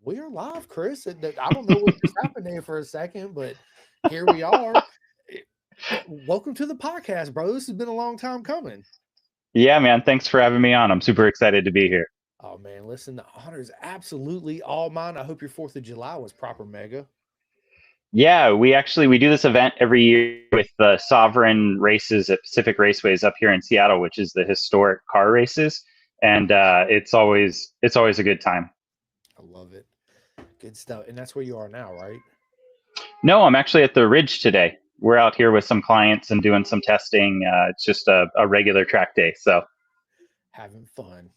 We are live, Chris. I don't know what just happened there for a second, but here we are. Welcome to the podcast, bro. This has been a long time coming. Yeah, man. Thanks for having me on. I'm super excited to be here. Oh man, listen, the honor is absolutely all mine. I hope your 4th of July was proper mega. Yeah, we do this event every year with the Sovereign races at Pacific Raceways up here in Seattle, which is the historic car races, and it's always a good time. I love it. Good stuff. And that's where you are now, right? No, I'm actually at the Ridge today. We're out here with some clients and doing some testing. It's just a regular track day, so Having fun.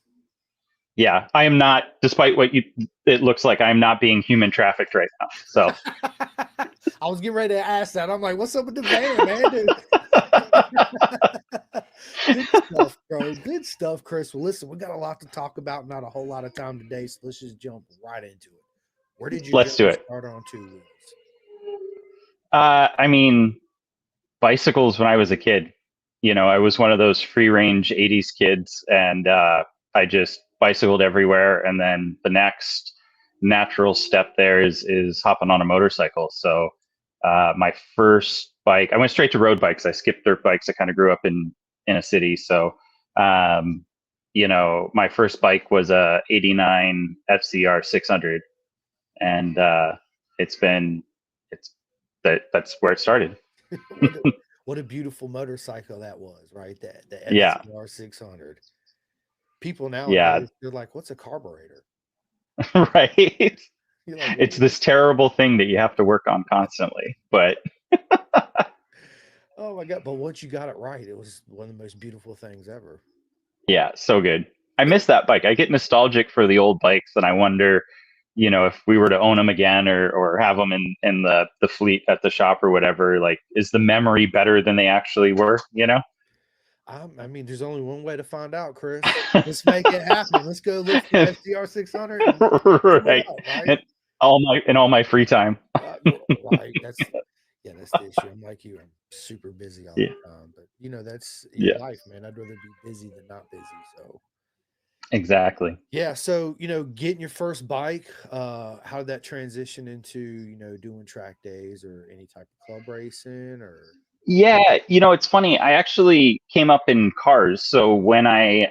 yeah, I am not. Despite what it looks like, I am not being human trafficked right now. So. I was getting ready to ask that. I'm like, what's up with the van, man? Good stuff, bro. Good stuff, Chris. Well, listen, we got a lot to talk about, not a whole lot of time today, so let's just jump right into it. Where did your Let's do journey it. start on two wheels? I mean, bicycles when I was a kid. I was one of those free range 80s kids, and I just bicycled everywhere. And then the next natural step there is hopping on a motorcycle. So my first bike, I went straight to road bikes. I skipped dirt bikes. I kind of grew up in a city. So, um, my first bike was a 89 FCR 600. And it's been, it's that's where it started. what, a, what a beautiful motorcycle that was, right? The Yeah. FCR 600. People Yeah. nowadays, they're like, what's a carburetor? Right. You're like, It's this terrible thing that you have to work on constantly. But oh my God. But once you got it right, it was one of the most beautiful things ever. yeah, so good. I miss that bike. I get nostalgic for the old bikes, and I wonder, if we were to own them again or have them in the fleet at the shop or whatever, like, is the memory better than they actually were? I mean, there's only one way to find out, Chris. Let's make it happen. Let's go look for FCR 600 and shoot it Right. up, right? And all my free time. Right. That's the issue. I'm like you. I'm super busy all Yeah. the time, but that's Yeah. life, man. I'd rather be busy than not busy. So Exactly. yeah. So getting your first bike. How did that transition into doing track days or any type of club racing or? Yeah, it's funny. I actually came up in cars. So when I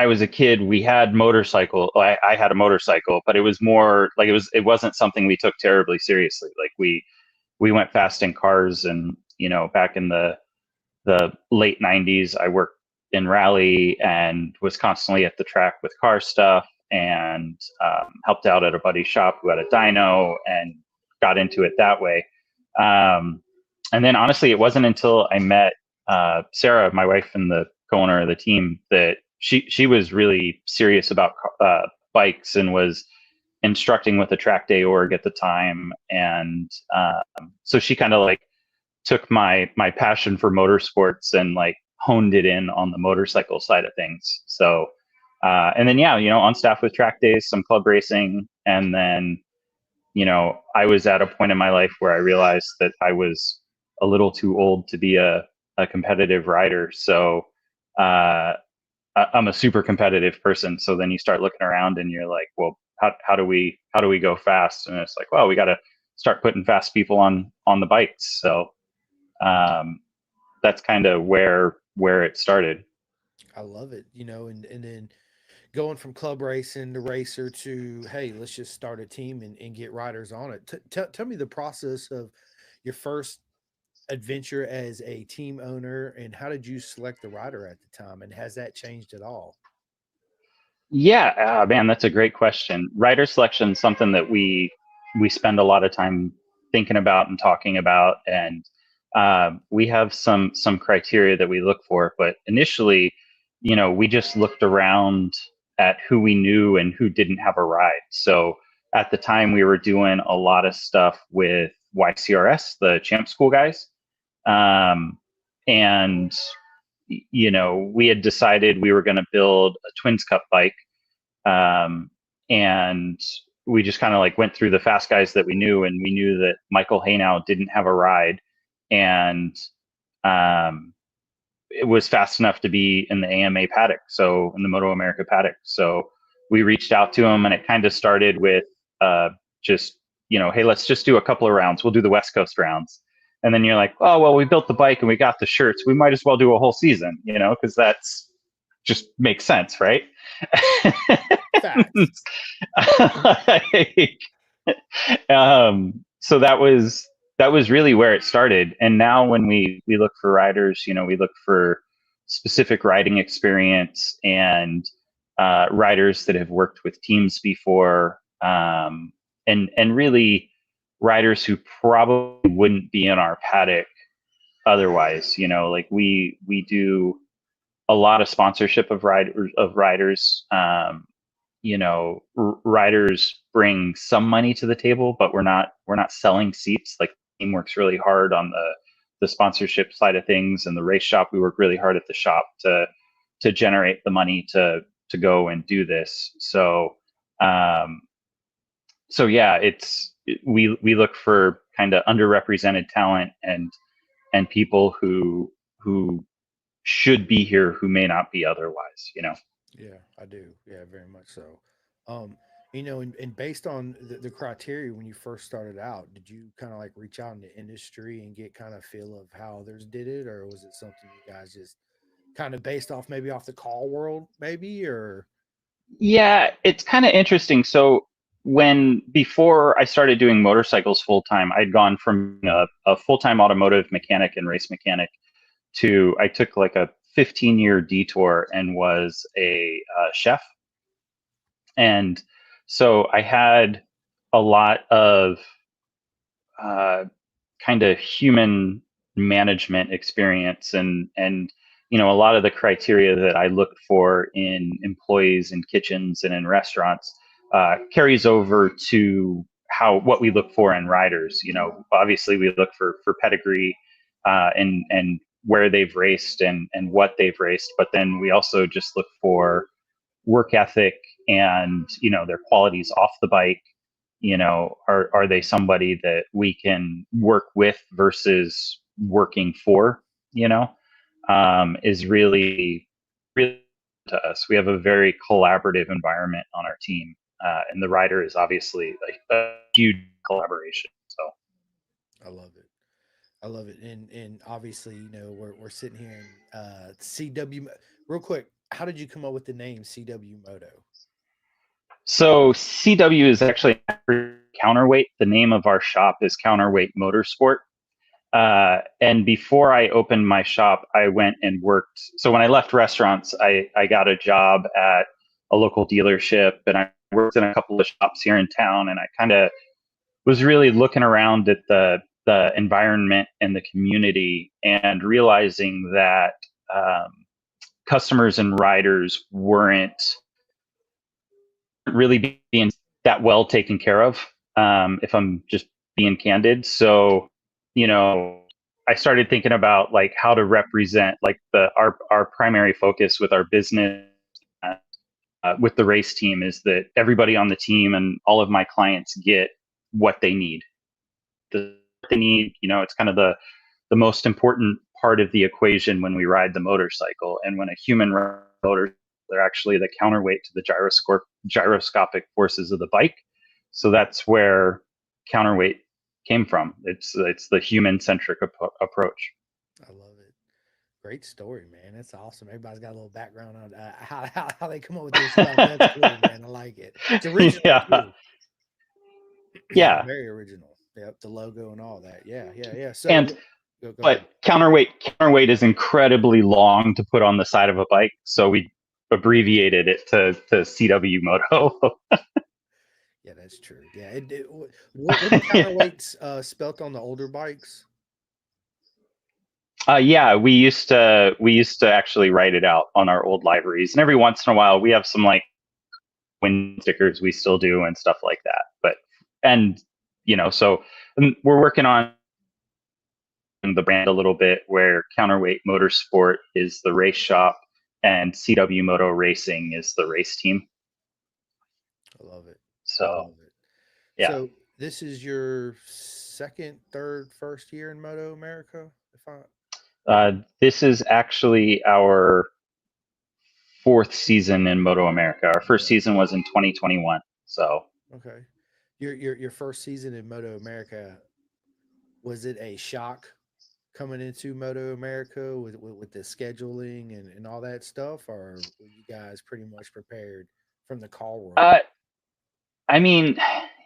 was a kid, we had motorcycle. I had a motorcycle, but it was more like it wasn't something we took terribly seriously. Like we went fast in cars, and back in the late '90s, I worked in rally and was constantly at the track with car stuff, and helped out at a buddy's shop who had a dyno, and got into it that way. Um, and then honestly, it wasn't until I met Sarah, my wife and the co-owner of the team, that she was really serious about bikes and was instructing with the track day org at the time. And so she kind of like took my passion for motorsports and like honed it in on the motorcycle side of things. So and then yeah, on staff with track days, some club racing, and then I was at a point in my life where I realized that I was a little too old to be a competitive rider. So uh, I'm a super competitive person. So then you start looking around and you're like, well, how do we go fast? And it's like, well, we got to start putting fast people on the bikes. So um, that's kind of where it started. I love it. And then going from club racing to racer to hey, let's just start a team and get riders on it. Tell me the process of your first adventure as a team owner, and how did you select the rider at the time, and has that changed at all? Yeah, man, that's a great question. Rider selection is something that we spend a lot of time thinking about and talking about, and we have some criteria that we look for. But initially, we just looked around at who we knew and who didn't have a ride. So at the time, we were doing a lot of stuff with YCRS, the Champ School guys, um, and we had decided we were going to build a Twins Cup bike, um, and we just kind of like went through the fast guys that we knew, and we knew that Michael Haynow didn't have a ride, and um, it was fast enough to be in the AMA paddock, so in the MotoAmerica paddock. So we reached out to them, and it kind of started with just, hey, let's just do a couple of rounds. We'll do the West Coast rounds. And then you're like, oh, well, we built the bike and we got the shirts. We might as well do a whole season, because that's just makes sense, right? Facts. So that was really where it started. And now when we look for riders, we look for specific riding experience and riders that have worked with teams before, and really riders who probably wouldn't be in our paddock otherwise. Like we do a lot of sponsorship of riders. Riders bring some money to the table, but we're not selling seats. Like, the team works really hard on the sponsorship side of things, and the race shop, we work really hard at the shop to generate the money to go and do this. Um, so yeah, we look for kind of underrepresented talent and people who should be here who may not be otherwise. Yeah, I do. Yeah, very much so. Um, and based on the criteria when you first started out, did you kind of like reach out in the industry and get kind of feel of how others did it, or was it something you guys just kind of based off maybe off the call world, maybe, or Yeah, it's kind of interesting. So when before I started doing motorcycles full time, I'd gone from a full time automotive mechanic and race mechanic to I took like a 15-year detour and was a chef. And so I had a lot of uh, kind of human management experience, and a lot of the criteria that I look for in employees in kitchens and in restaurants carries over to what we look for in riders. Obviously we look for pedigree, and where they've raced and what they've raced, but then we also just look for work ethic and their qualities off the bike. Are they somebody that we can work with versus working for? Is really to us. We have a very collaborative environment on our team, and the rider is obviously a huge collaboration. So I love it. I love it. And obviously, we're sitting here in CW. Real quick, how did you come up with the name CW Moto? so CW is actually counterweight. The name of our shop is Counterweight Motorsport. And before I opened my shop, I went and worked. So when I left restaurants, I got a job at a local dealership, and I worked in a couple of shops here in town. And I kind of was really looking around at the environment and the community, and realizing that um, customers and riders weren't really being that well taken care of, if I'm just being candid. So, you know, I started thinking about like how to represent like our primary focus with our business, with the race team, is that everybody on the team and all of my clients get what they need. They need, it's kind of the most important part of the equation when we ride the motorcycle. And when a human rides a motor, they're actually the counterweight to the gyroscopic forces of the bike. So that's where counterweight came from. It's the human centric approach. I love it. Great story, man. That's awesome. Everybody's got a little background on how they come up with their stuff. That's cool, man. I like it. It's original Yeah, too. yeah. Very original. Yep, the logo and all that. Yeah, yeah, yeah. So And go but ahead. counterweight is incredibly long to put on the side of a bike, so we abbreviated it to CW Moto. Yeah, that's true. Yeah, what the counterweights spelt on the older bikes? Yeah, we used to actually write it out on our old libraries, and every once in a while we have some like wind stickers we still do and stuff like that. But and so we're working on the brand a little bit, where Counterweight Motorsport is the race shop and CW Moto Racing is the race team. I love it. I So love it. yeah, So this is your second, third, first year in Moto America, if I this is actually our fourth season in MotoAmerica. Our first season was in 2021. So Okay. Your first season in Moto America, was it a shock coming into Moto America with the scheduling and all that stuff, or were you guys pretty much prepared from the call work? uh, I mean,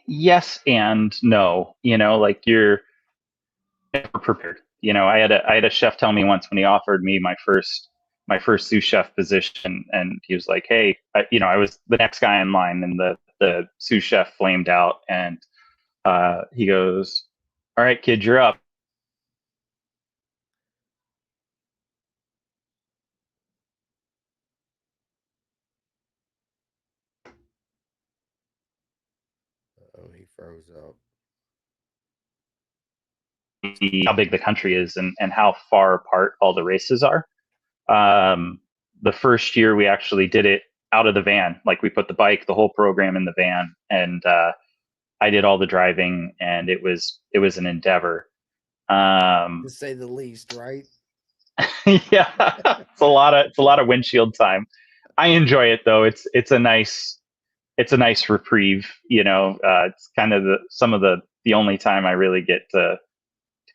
yes and no. Like you're never prepared. I had a chef tell me once when he offered me my first sous chef position, and he was like, "Hey, I was the next guy in line, and the sous chef flamed out, and he goes, "All right, kid, you're up." Oh, he froze up. How big the country is and how far apart all the races are. Um, the first year we actually did it out of the van. Like we put the whole program in the van, and I did all the driving, and it was an endeavor. To Um, say the least, right? yeah, it's a lot of windshield time. I enjoy it though. It's a nice reprieve. It's kind of some of the only time I really get to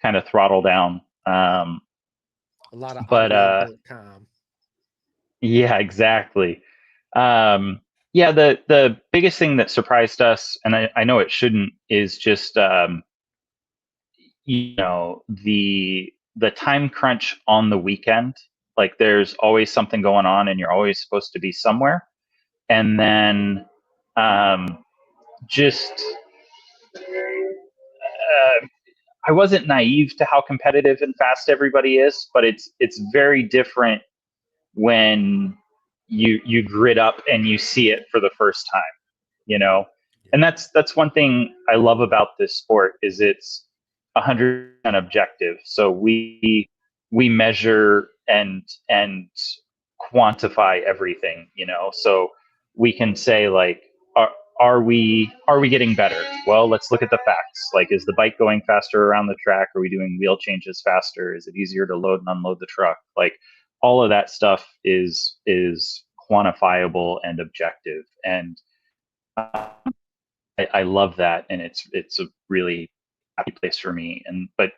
kind of throttle down. A lot of But audiobook time. Yeah, exactly. Um, yeah, the biggest thing that surprised us, and I know it shouldn't, is just the time crunch on the weekend. Like there's always something going on, and you're always supposed to be somewhere. And then um, just I wasn't naive to how competitive and fast everybody is, but it's very different when you grit up and you see it for the first time, you know Yeah. and that's one thing I love about this sport is it's 100% objective. So we measure and quantify everything, so we can say like, are, are we getting better? Well, let's look at the facts. Like, is the bike going faster around the track? Are we doing wheel changes faster? Is it easier to load and unload the truck? Like, all of that stuff is quantifiable and objective, and I love that, and it's a really happy place for me. And but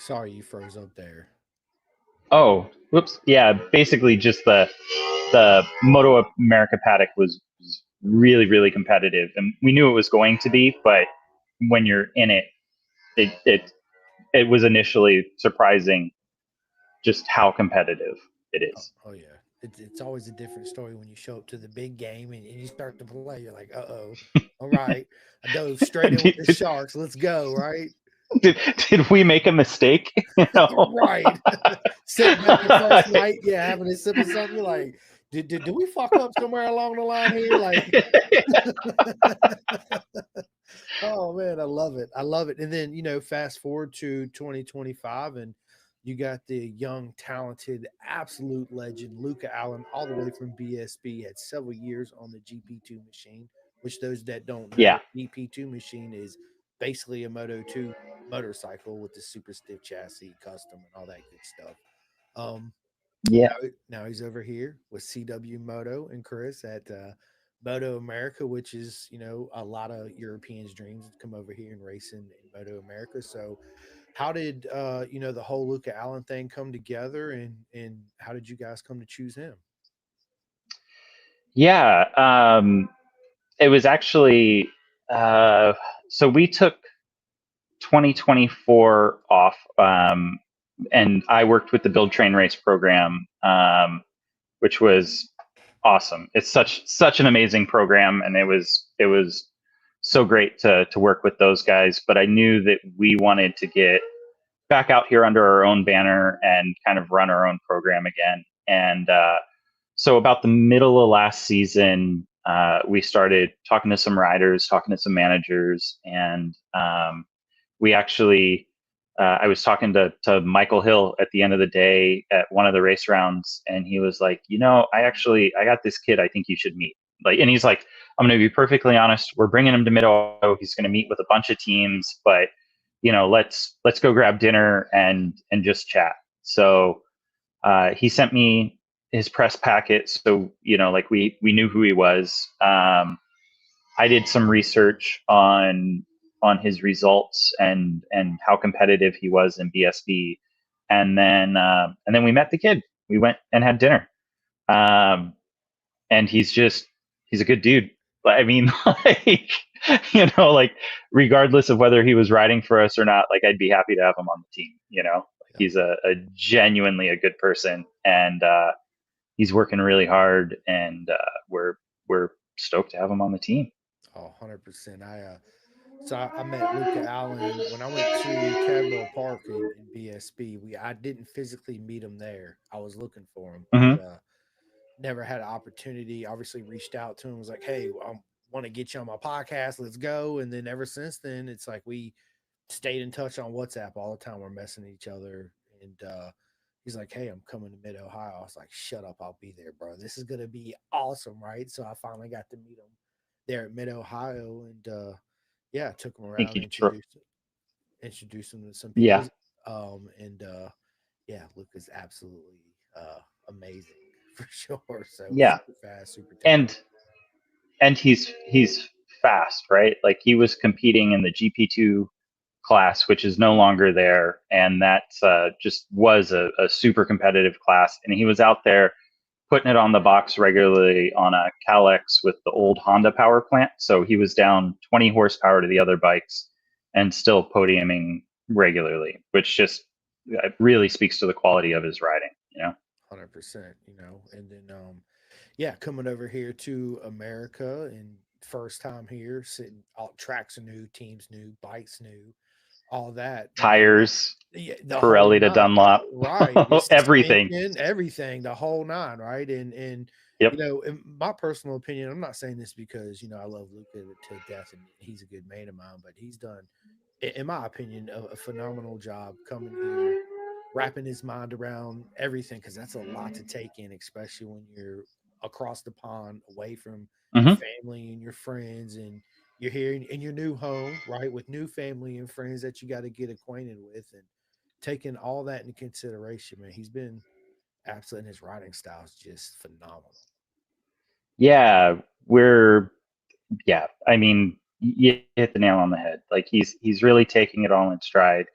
Sorry, you froze up there. Oh, whoops, yeah, basically just the Moto America paddock was really really competitive, and we knew it was going to be, but when you're in it, it it it was initially surprising just how competitive it Oh, is. oh yeah. It's always a different story when you show up to the big game and you start to play. You're like, uh-oh, all right. I dove straight in with did, the Sharks. Let's go, right? did, did we make a mistake? Right. Sitting back the first night, yeah, having a sip of something. You're like, did we fuck up somewhere along the line here? Like, oh man, I love it. I love it. And then, fast forward to 2025 and you got the young, talented, absolute legend, Luca Allen, all the way from BSB, had several years on the GP2 machine, which those that don't know, Yeah, GP2 machine is basically a Moto 2 motorcycle with the super stiff chassis, custom, and all that good stuff. Um, yeah, now he's over here with CW Moto and Chris at Moto America, which is a lot of Europeans' dreams to come over here and race in Moto America. So, how did the whole Luca Allen thing come together, and how did you guys come to choose him? yeah. It was actually uh, so we took 2024 off, and I worked with the Build Train Race program, which was awesome. It's such an amazing program, and it was so great to work with those guys. But I knew that we wanted to get back out here under our own banner and kind of run our own program again. And so about the middle of last season, we started talking to some riders, talking to some managers, and we actually I was talking to Michael Hill at the end of the day at one of the race rounds, and he was like, I got this kid I think you should meet. Like, and he's like, I'm going to be perfectly honest. We're bringing him to Mid Ohio. He's going to meet with a bunch of teams, but let's go grab dinner and just chat. So he sent me his press packet, so like we knew who he was. I did some research on his results and how competitive he was in BSB, and then we met the kid. We went and had dinner, um, and he's a good dude. I mean, like like regardless of whether he was riding for us or not, like I'd be happy to have him on the team. Yeah. He's a genuinely a good person, and he's working really hard, and we're stoked to have him on the team. Oh, 100%. I met Luca Allen when I went to Cadwell Park in BSB. I didn't physically meet him there. I was looking for him, Hmm. but never had an opportunity. Obviously, reached out to him, was like, "Hey, I want to get you on my podcast. Let's go." And then ever since then, it's like we stayed in touch on WhatsApp all the time. We're messing each other, and he's like, "Hey, I'm coming to Mid Ohio." I was like, "Shut up, I'll be there, bro. This is gonna be awesome, right?" So I finally got to meet him there at Mid Ohio, and yeah, took him Think around, he tr- introduced him to some yeah, people, and yeah, Luca's absolutely amazing for sure. So yeah, super fast, super talented. and he's fast, right? Like he was competing in the GP2 class, which is no longer there, and that just was a super competitive class. And he was out there putting it on the box regularly on a Calex with the old Honda power plant. So he was down 20 horsepower to the other bikes and still podiuming regularly, which just really speaks to the quality of his riding. 100%, and then yeah, coming over here to America and first time here, sitting all tracks are new, teams new, bikes new, all that, and Tires, yeah, the whole Pirelli to nine, Dunlop, right? The everything. suspension, everything, the whole nine, right? And Yep. in my personal opinion, I'm not saying this because I love Luca to death and he's a good mate of mine, but he's done, in my opinion, a phenomenal job coming here, wrapping his mind around everything because that's a lot to take in, especially when you're across the pond, away from your Hmm. family and your friends, and you're here in your new home, right, with new family and friends that you got to get acquainted with, and taking all that into consideration, man, he's been absolute. And his writing style is just phenomenal. Yeah, we're yeah. I mean, you hit the nail on the head. Like he's really taking it all in stride.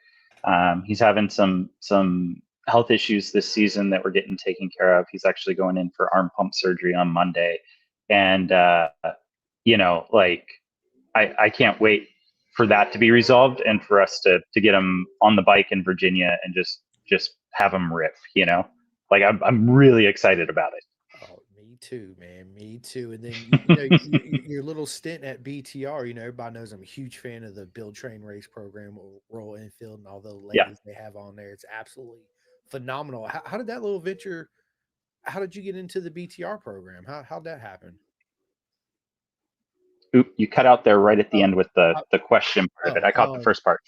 He's having some health issues this season that we're getting taken care of. He's actually going in for arm pump surgery on Monday, and like I can't wait for that to be resolved and for us to get him on the bike in Virginia and just have him rip. Like I'm really excited about it. Oh, me too, man. Me too. And then your little stint at BTR. Everybody knows I'm a huge fan of the Build Train Race program, or Royal Enfield, and all the Yeah. ladies they have on there. It's absolutely phenomenal. How did that little venture? How did you get into the BTR program? How'd that happen? Oop, you cut out there right at the Oh, end with the how, the question part of it. oh, I caught the first part.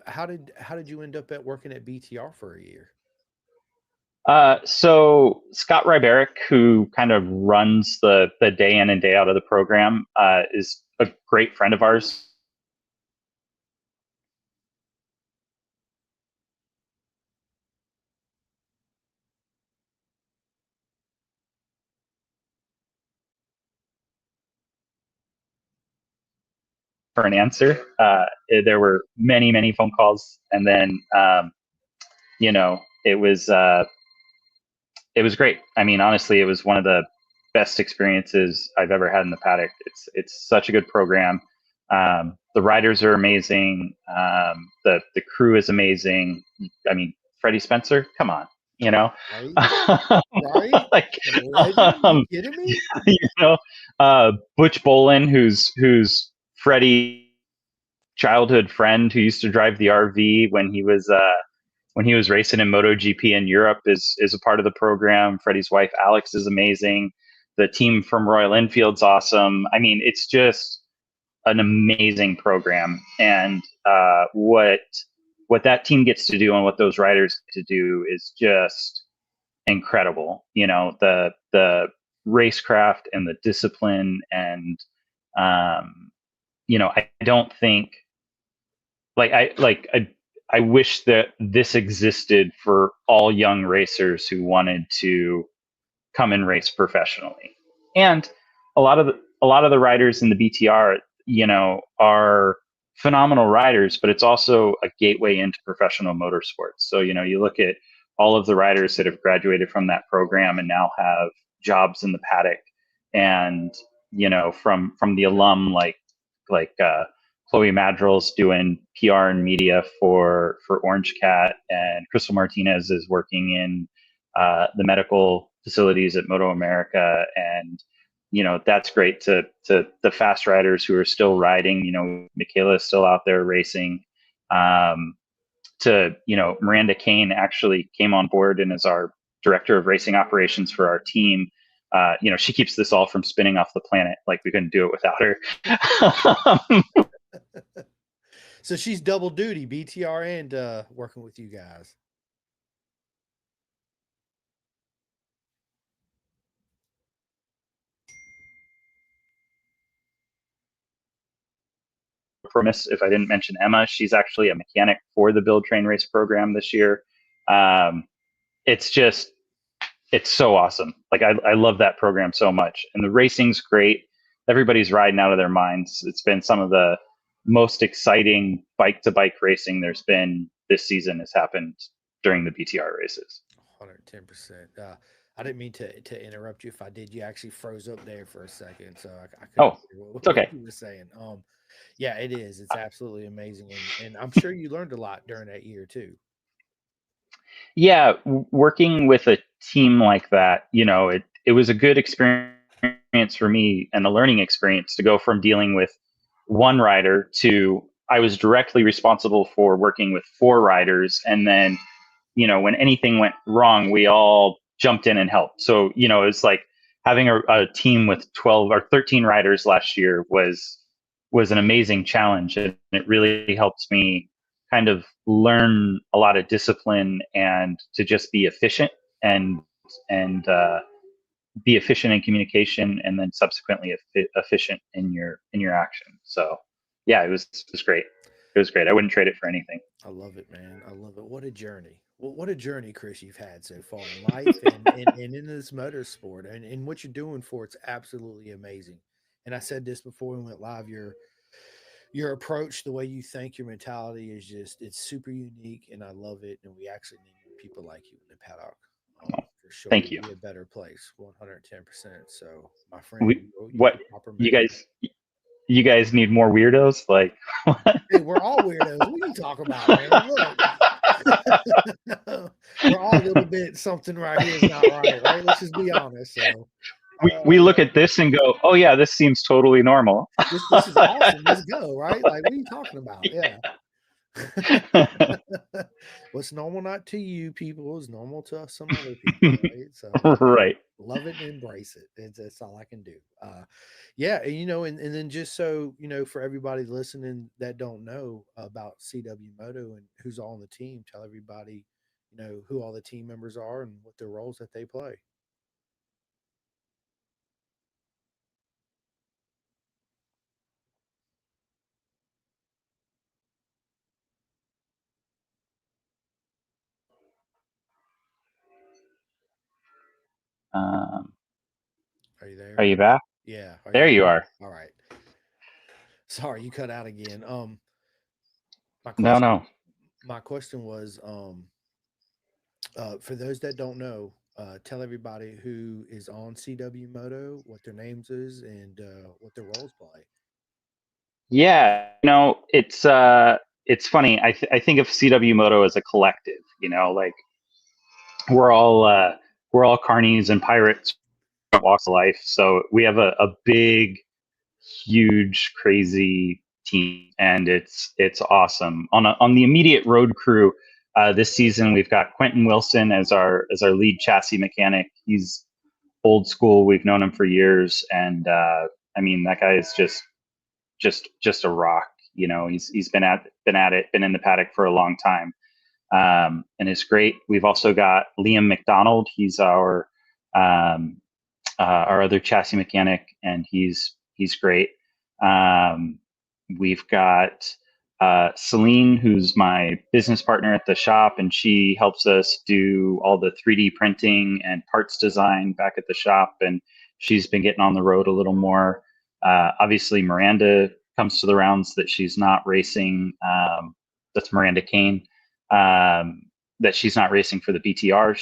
how did you end up at working at BTR for a year? So Scott Ryberick, who kind of runs the day in and day out of the program, is a great friend of ours for an answer. There were many phone calls, and then it was great. I mean, honestly, it was one of the best experiences I've ever had in the paddock. It's such a good program. The riders are amazing. The crew is amazing. I mean, Freddie Spencer, come on, you know, Right, right. like The legend. You um, kidding me? you know, Butch Bolin, who's Freddie's childhood friend who used to drive the RV when he was racing in MotoGP in Europe is a part of the program. Freddie's wife Alex is amazing. The team from Royal Enfield's awesome. I mean, it's just an amazing program. And what what that team gets to do and what those riders get to do is just incredible. The racecraft and the discipline, and I don't think I wish that this existed for all young racers who wanted to come and race professionally. And a lot of the riders in the BTR, are phenomenal riders, but it's also a gateway into professional motorsports. So, you look at all of the riders that have graduated from that program and now have jobs in the paddock, and from the alum, like Chloe Madrill's doing PR and media for Orange Cat, and Crystal Martinez is working in the medical facilities at MotoAmerica, and that's great to the fast riders who are still riding. Michaela is still out there racing. To Miranda Kane actually came on board and is our director of racing operations for our team. She keeps this all from spinning off the planet. Like, we couldn't do it without her. So she's double duty, BTR and working with you guys. Promise if I didn't mention Emma. She's actually a mechanic for the Build Train Race program this year. It's so awesome. Like, I love that program so much, and the racing's great. Everybody's riding out of their minds. It's been some of the most exciting bike to bike racing there's been this season has happened during the BTR races. 110%. I didn't mean to interrupt you. If I did, you actually froze up there for a second, so I couldn't Oh, hear it's what okay. you were saying. Yeah, it is. It's absolutely amazing, and I'm sure you learned a lot during that year too. Yeah, working with a team like that, it was a good experience for me, and a learning experience, to go from dealing with one rider to I was directly responsible for working with four riders. And then, when anything went wrong, we all jumped in and helped. So, it's like having a team with 12 or 13 riders last year was an amazing challenge. And it really helped me kind of learn a lot of discipline, and to just be efficient, and be efficient in communication, and then subsequently efficient in your action. So yeah, it was great. It was great. I wouldn't trade it for anything. I love it, man. I love it. What a journey. Well, what a journey, Chris, you've had so far in life and in this motorsport, and what you're doing for it's absolutely amazing. And I said this before we went live. Your approach, the way you think, your mentality is just it's super unique, and I love it. And we actually need more people like you in the paddock. For sure, Thank we'd you. be a better place, 110%. So, my friend, We you're what the proper you man. guys you guys need more weirdos like what? Hey, we're all weirdos. What are you talking about, man? Look, we're all a little bit something right here is not right, right? Let's just be honest. So, We look uh, at this and go, oh yeah, this seems totally normal. this is awesome. Let's go, right? Like, what are you talking about? Yeah. What's normal not to you people is normal to some other people, right? So Right. love it and embrace it. That's all I can do. Yeah, and then just so for everybody listening that don't know about CW Moto and who's all on the team, tell everybody, who all the team members are and what their roles that they play. um, Are you are there? you back? Yeah. Are you There you there? are. All right. Sorry, you cut out again. My No, question, no. my question was, for those that don't know, tell everybody who is on CW Moto, what their names is, and what their roles play. Yeah, it's funny. I think of CW Moto as a collective. Like, we're all uh, we're all carnies and pirates from walks of life. So we have a big, huge, crazy team, and it's awesome. On the immediate road crew, this season we've got Quentin Wilson as our lead chassis mechanic. He's old school. We've known him for years, and I mean, that guy is just a rock. You know, he's been at it, been in the paddock for a long time, and it's great. We've also got Liam McDonald. He's our other chassis mechanic, and he's great. We've got Celine, who's my business partner at the shop, and she helps us do all the 3D printing and parts design back at the shop. And she's been getting on the road a little more. Obviously, Miranda comes to the rounds that she's not racing. That's Miranda Kane. That she's not racing for the BTR.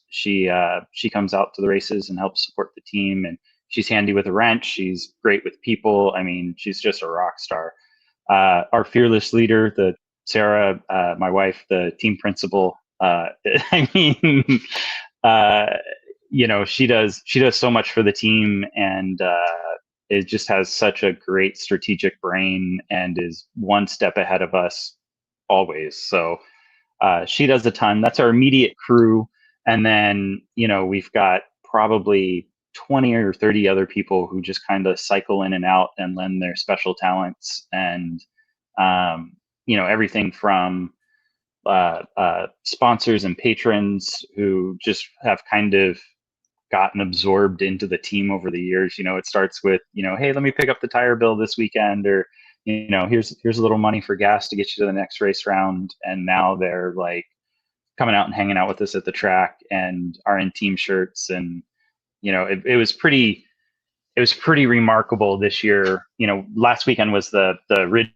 She comes out to the races and helps support the team, and she's handy with a wrench. She's great with people. I mean, she's just a rock star. Our fearless leader, Sarah, my wife, the team principal. I mean, you know, she does so much for the team, and it just has such a great strategic brain and is one step ahead of us always. So she does a ton. That's our immediate crew. And then, you know, we've got probably 20 or 30 other people who just kind of cycle in and out and lend their special talents. And, you know, everything from sponsors and patrons who just have kind of gotten absorbed into the team over the years. You know, it starts with, you know, hey, let me pick up the tire bill this weekend, or, you know, here's a little money for gas to get you to the next race round. And now they're like coming out and hanging out with us at the track and are in team shirts. And, you know, it was pretty remarkable this year. You know, last weekend was the Ridge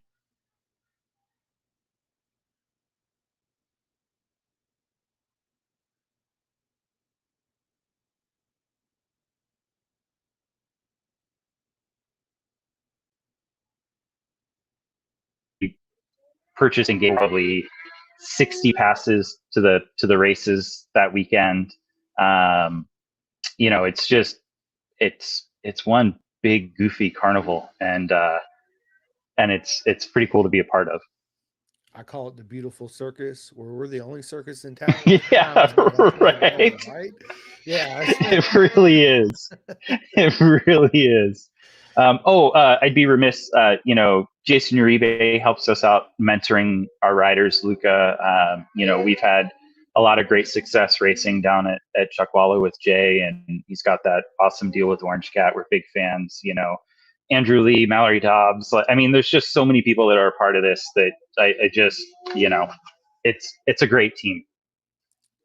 purchasing gave probably 60 passes to the races that weekend. You know, it's just it's one big goofy carnival, and it's pretty cool to be a part of. I call it the beautiful circus, where we're the only circus in town. Yeah, right. Right? Yeah, it really is. It really is. I'd be remiss. You know, Jason Uribe helps us out mentoring our riders. Luca, you know, we've had a lot of great success racing down at Chuckwalla with Jay, and he's got that awesome deal with Orange Cat. We're big fans. You know, Andrew Lee, Mallory Dobbs. I mean, there's just so many people that are a part of this that I just, you know, it's a great team.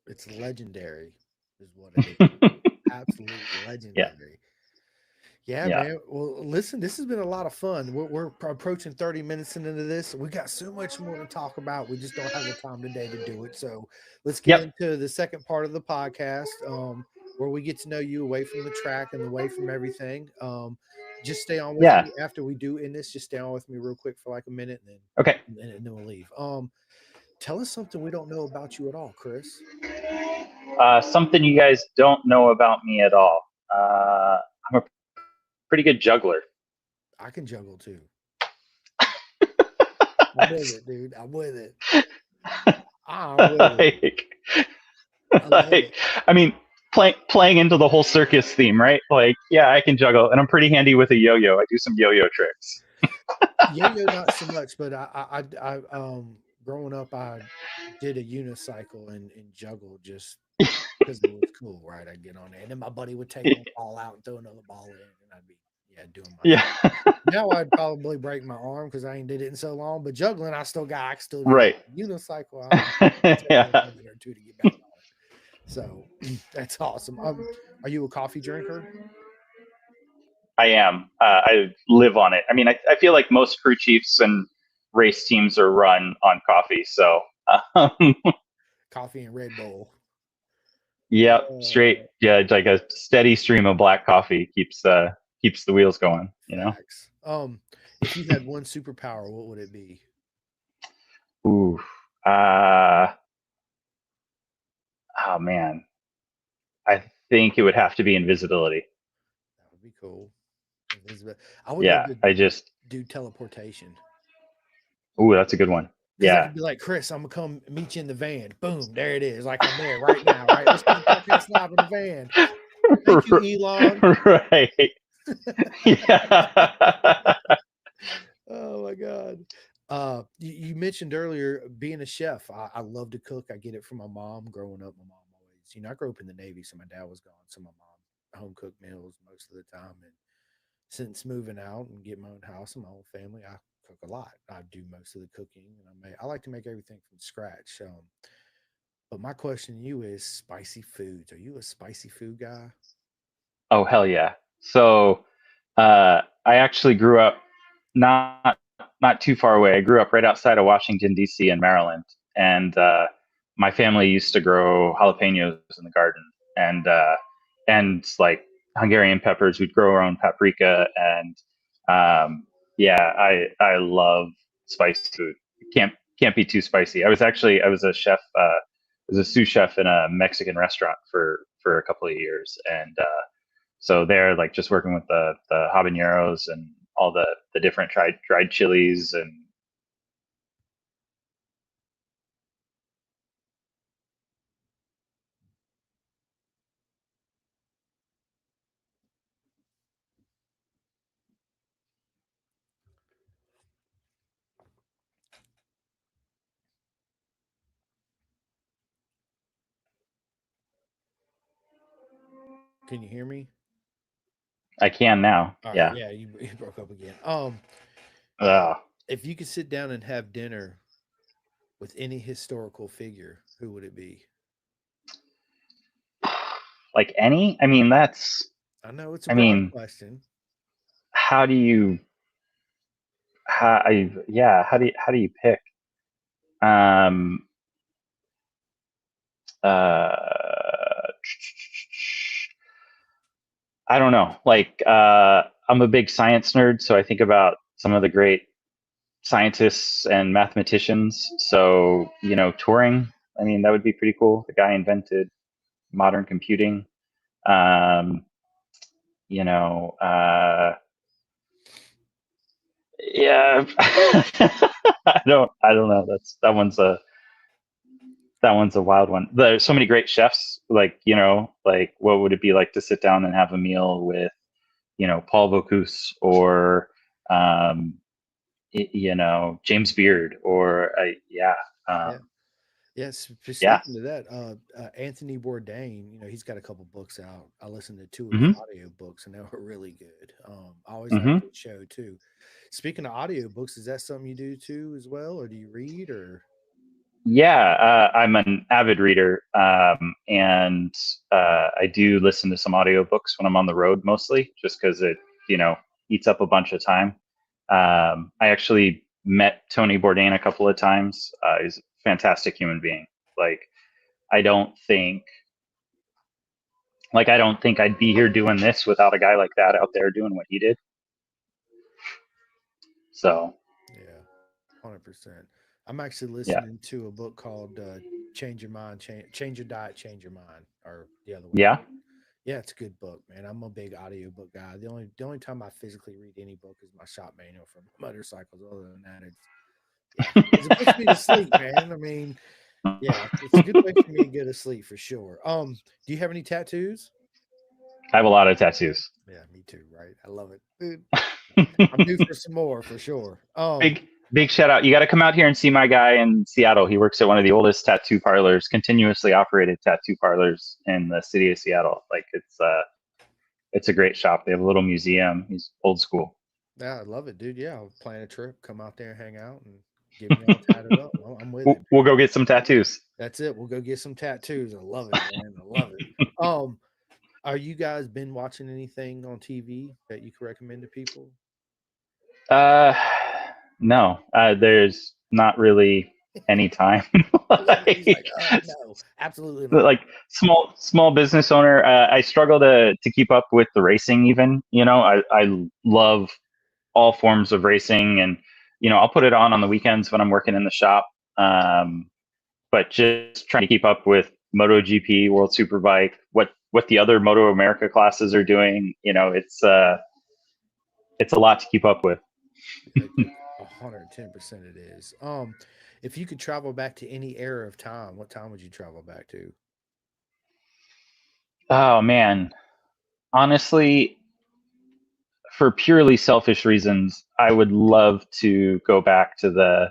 It's legendary, is what it is. Absolutely legendary. Yeah, man. Well, listen, this has been a lot of fun. We're approaching 30 minutes into this. We got so much more to talk about. We just don't have the time today to do it. So let's get into the second part of the podcast, where we get to know you away from the track and away from everything. Just stay on with me after we do in this. Just stay on with me real quick for like a minute, and then then we'll leave. Tell us something we don't know about you at all, Chris. Something you guys don't know about me at all. I'm a pretty good juggler. I can juggle too. I'm with it, dude. I'm with it. I mean, playing into the whole circus theme, right? Like, yeah, I can juggle, and I'm pretty handy with a yo-yo. I do some yo-yo tricks. Yo-yo not so much, but I growing up, I did a unicycle and juggled just because it was cool, right? I'd get on there, and then my buddy would take one ball out and throw another ball in, and I'd be doing my thing. Now I'd probably break my arm because I ain't did it in so long. But juggling, I still right. Unicycle. Yeah, to get back on it. So that's awesome. Are you a coffee drinker? I am. I live on it. I mean, I feel like most crew chiefs and race teams are run on coffee. So coffee and Red Bull. Yep, straight. Yeah, like a steady stream of black coffee keeps the wheels going. You know. If you had one superpower, what would it be? Ooh. Oh man. I think it would have to be invisibility. That would be cool. I would love to do teleportation. Ooh, that's a good one. Yeah. I could be like, Chris, I'm gonna come meet you in the van. Boom, there it is. Like I'm there right now. Right, let's go fucking stop in the van. Thank you, Elon. Right. Yeah. Oh my god. You mentioned earlier being a chef. I love to cook. I get it from my mom. Growing up, my mom always, I grew up in the Navy, so my dad was gone, so my mom home cooked meals most of the time. And since moving out and getting my own house and my own family, I cook a lot. I do most of the cooking, and I like to make everything from scratch. But my question to you is spicy foods. Are you a spicy food guy? Oh hell yeah. So I actually grew up not too far away. I grew up right outside of Washington D.C. in Maryland, and my family used to grow jalapenos in the garden, and like Hungarian peppers. We'd grow our own paprika, and yeah, I love spicy food. Can't be too spicy. I was a chef. I was a sous chef in a Mexican restaurant for a couple of years, and so they're like just working with the habaneros and all the different dried chilies and Can you hear me? I can now. All right, Yeah. yeah, you broke up again. Ugh. If you could sit down and have dinner with any historical figure, who would it be? Like any? I mean, that's. I know it's a I broad mean, question. how do you? Yeah. How do you pick? Um. Uh. I don't know. Like, I'm a big science nerd, so I think about some of the great scientists and mathematicians. So, Turing, I mean, that would be pretty cool. The guy invented modern computing. Um, you know, yeah, I don't know. That one's a wild one. There's so many great chefs. Like, like what would it be like to sit down and have a meal with, Paul Bocuse or, um, James Beard or, yeah, Yeah. um, Yes. yeah. Speaking to that, Anthony Bourdain, he's got a couple books out. I listened to two of his Hmm. audio books, and they were really good. I always liked Hmm. his show too. Speaking of audio books, is that something you do too as well, or do you read? Or Yeah, I'm an avid reader, and I do listen to some audiobooks when I'm on the road, mostly just because it, you know, eats up a bunch of time. I actually met Tony Bourdain a couple of times. He's a fantastic human being. Like, I don't think, I don't think I'd be here doing this without a guy like that out there doing what he did. So, yeah, 100%. I'm actually yeah, listening to a book called "Change Your Mind, Change Your Diet, Change Your Mind," or the other way yeah. around. Yeah, it's a good book, man. I'm a big audiobook guy. The only time I physically read any book is my shop manual for motorcycles. Other than that, it's yeah, because it puts me to sleep, man. I mean, yeah, it's a good way for me to go to sleep for sure. Do you have any tattoos? I have a lot of tattoos. Yeah, me too. Right, I love it, dude. I'm due for some more for sure. Big shout out. You got to come out here and see my guy in Seattle. He works at one of the oldest tattoo parlors, continuously operated tattoo parlors in the city of Seattle. Like it's a great shop. They have a little museum. He's old school. Yeah, I love it, dude. Yeah, I'll plan a trip, come out there, hang out, and get me all tatted up. I'm with it, We'll man. go get some tattoos. That's it. We'll go get some tattoos. I love it, man. I love it. Um, are you guys been watching anything on TV that you can recommend to people? Uh, no, there's not really any time. He's like, like, no, absolutely not. like small business owner. I struggle to keep up with the racing. Even I love all forms of racing, and I'll put it on the weekends when I'm working in the shop. Um, but just trying to keep up with MotoGP, World Superbike, what the other MotoAmerica classes are doing. It's a lot to keep up with. It's 110% it is. If you could travel back to any era of time, what time would you travel back to? Oh man, honestly, for purely selfish reasons, I would love to go back to the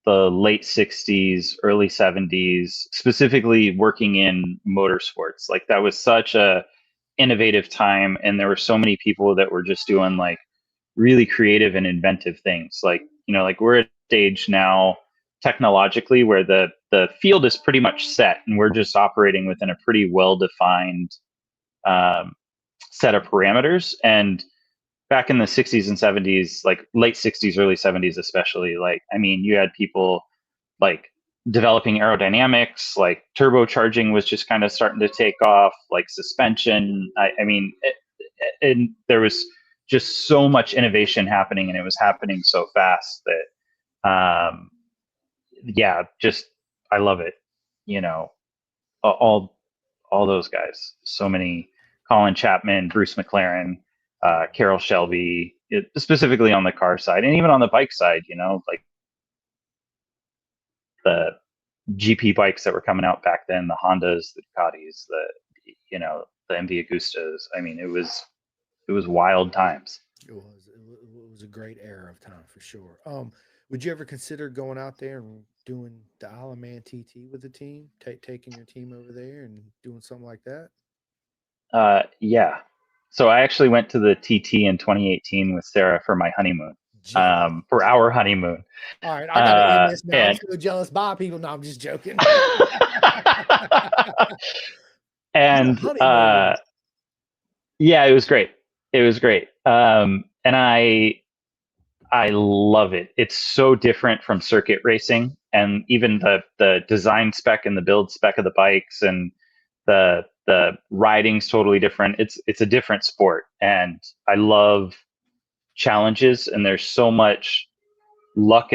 late 60s, early 70s, specifically working in motorsports. Like that was such a innovative time, and there were so many people that were just doing like really creative and inventive things. Like, like we're at a stage now technologically where the field is pretty much set and we're just operating within a pretty well defined um, set of parameters. And back in the 60s and 70s, like late 60s, early 70s, especially, like, I mean, you had people like developing aerodynamics, like turbocharging was just kind of starting to take off, like suspension. I mean, and there was just so much innovation happening, and it was happening so fast that, yeah, just I love it. You know, all those guys, so many, Colin Chapman, Bruce McLaren, Carroll Shelby, specifically on the car side, and even on the bike side. Like the GP bikes that were coming out back then, the Hondas, the Ducatis, the MV Agustas. I mean, it was wild times. It was a great era of time for sure. Would you ever consider going out there and doing the Isle of Man TT with the team, taking your team over there and doing something like that? Yeah. So I actually went to the TT in 2018 with Sarah for my honeymoon, Jealous. for our honeymoon. All right, I gotta end this now. I'm And so jealous. Bye, people. No, I'm just joking. Yeah, and honeymoon. yeah, it was great. It was great. And I love it. It's so different from circuit racing, and even the design spec and the build spec of the bikes, and the riding's totally different. It's a different sport, and I love challenges. And there's so much luck.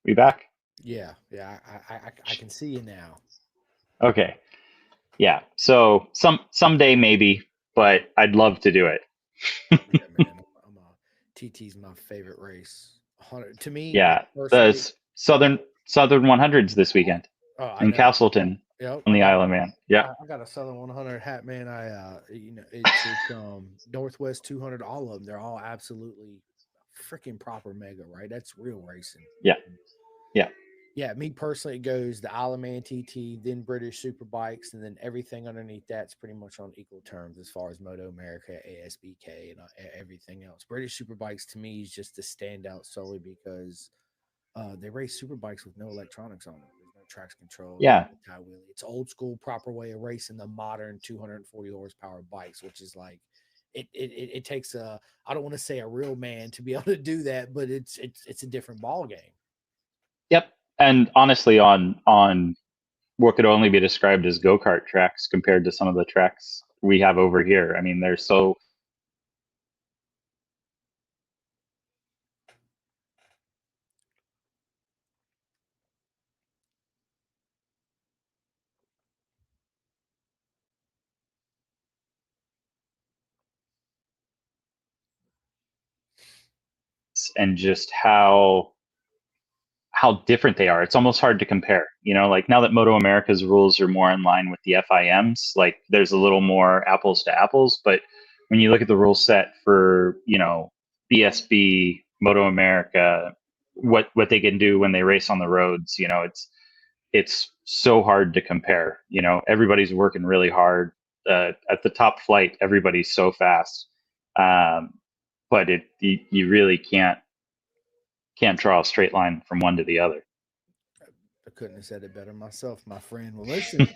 We back? Yeah, yeah. I can see you now. Okay. Yeah. So someday maybe, but I'd love to do it. Yeah, man. TT's my favorite race. 100 to me Yeah. The personally. Southern 100s this weekend Oh, I in know. Castleton Yep, on the Isle of Man. Yeah. I got a Southern 100 hat, man. It's Northwest 200. All of them, they're all absolutely freaking proper mega, right? That's real racing. Yeah. Yeah. Yeah, me personally, it goes the Isle of Man TT, then British Super Bikes, and then everything underneath that's pretty much on equal terms as far as Moto America, ASBK, and everything else. British Super Bikes to me is just a standout solely because they race super bikes with no electronics on them. There's no traction control, Yeah. no tie wheelie. It's old school, proper way of racing the modern 240 horsepower bikes, which is like it takes a, I don't want to say a real man to be able to do that, but it's a different ball game. Yep. And honestly, on what could only be described as go-kart tracks compared to some of the tracks we have over here. I mean, they're so and just how different they are. It's almost hard to compare. Like now that Moto America's rules are more in line with the FIM's, like there's a little more apples to apples. But when you look at the rule set for, BSB, Moto America, what they can do when they race on the roads, it's so hard to compare. Everybody's working really hard. At the top flight, everybody's so fast. But you really can't draw a straight line from one to the other. I couldn't have said it better myself, my friend. Well, listen,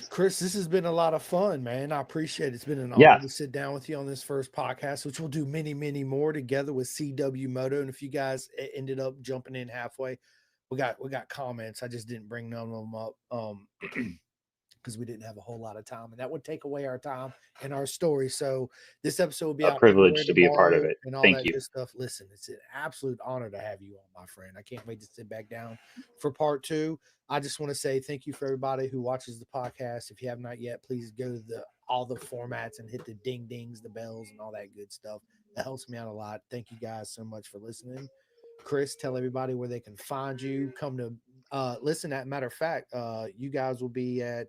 Chris, this has been a lot of fun, man. I appreciate it. It's been an honor Yeah. to sit down with you on this first podcast, which we'll do many, many more together with CW Moto. And if you guys ended up jumping in halfway, we got comments. I just didn't bring none of them up. because we didn't have a whole lot of time, and that would take away our time and our story. So this episode will be A out February privilege to be a part of tomorrow it. and all Thank that you. good stuff. Listen, it's an absolute honor to have you on, my friend. I can't wait to sit back down for part two. I just want to say thank you for everybody who watches the podcast. If you have not yet, please go to all the formats and hit the ding dings, the bells, and all that good stuff. That helps me out a lot. Thank you guys so much for listening. Chris, tell everybody where they can find you. Come to listen. At matter of fact, you guys will be at,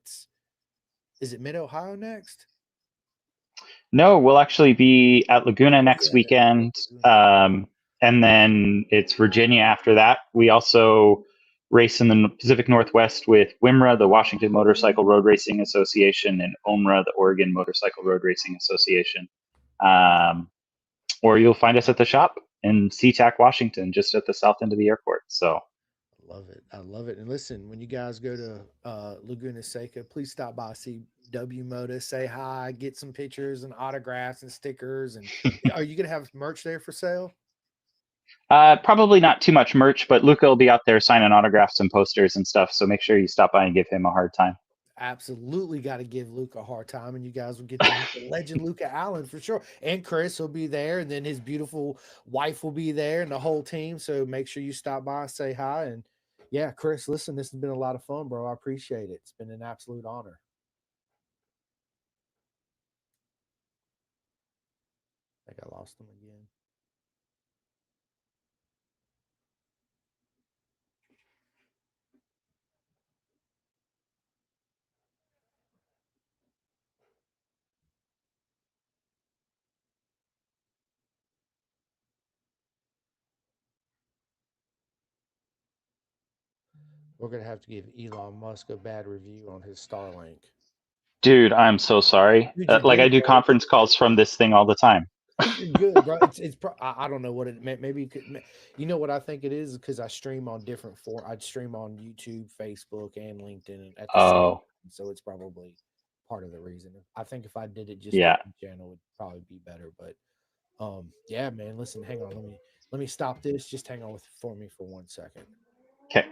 is it Mid Ohio next? No, we'll actually be at Laguna Oh next yeah, that's right, weekend. Laguna. And then it's Virginia after that. We also race in the Pacific Northwest with WIMRA, the Washington Motorcycle Road Racing Association, and OMRA, the Oregon Motorcycle Road Racing Association. Um, or you'll find us at the shop in SeaTac, Washington, just at the south end of the airport. So, I love it. I love it. And listen, when you guys go to Laguna Seca, please stop by, see W Moda, say hi, get some pictures and autographs and stickers. And are you gonna have merch there for sale? probably not too much merch, but Luca will be out there signing autographs and posters and stuff. So make sure you stop by and give him a hard time. Absolutely got to give Luke a hard time, and you guys will get to meet the legend Luca Allen for sure. And Chris will be there, and then his beautiful wife will be there, and the whole team. So make sure you stop by, say hi, and yeah, Chris, listen, this has been a lot of fun, bro. I appreciate it. It's been an absolute honor. I think I lost him again. We're gonna have to give Elon Musk a bad review on his Starlink. Dude, I'm so sorry. Dude, you're Like I good, do bro. conference calls from this thing all the time. You're good, bro. I don't know what it meant. Maybe you could. You know what I think it is because I stream on different for. I stream on YouTube, Facebook, and LinkedIn at the same Oh, time. So it's probably part of the reason. I think if I did it just on yeah. one channel, it would probably be better. But yeah, man. Listen, hang on. Let me stop this. Just hang on with for me for 1 second. Okay.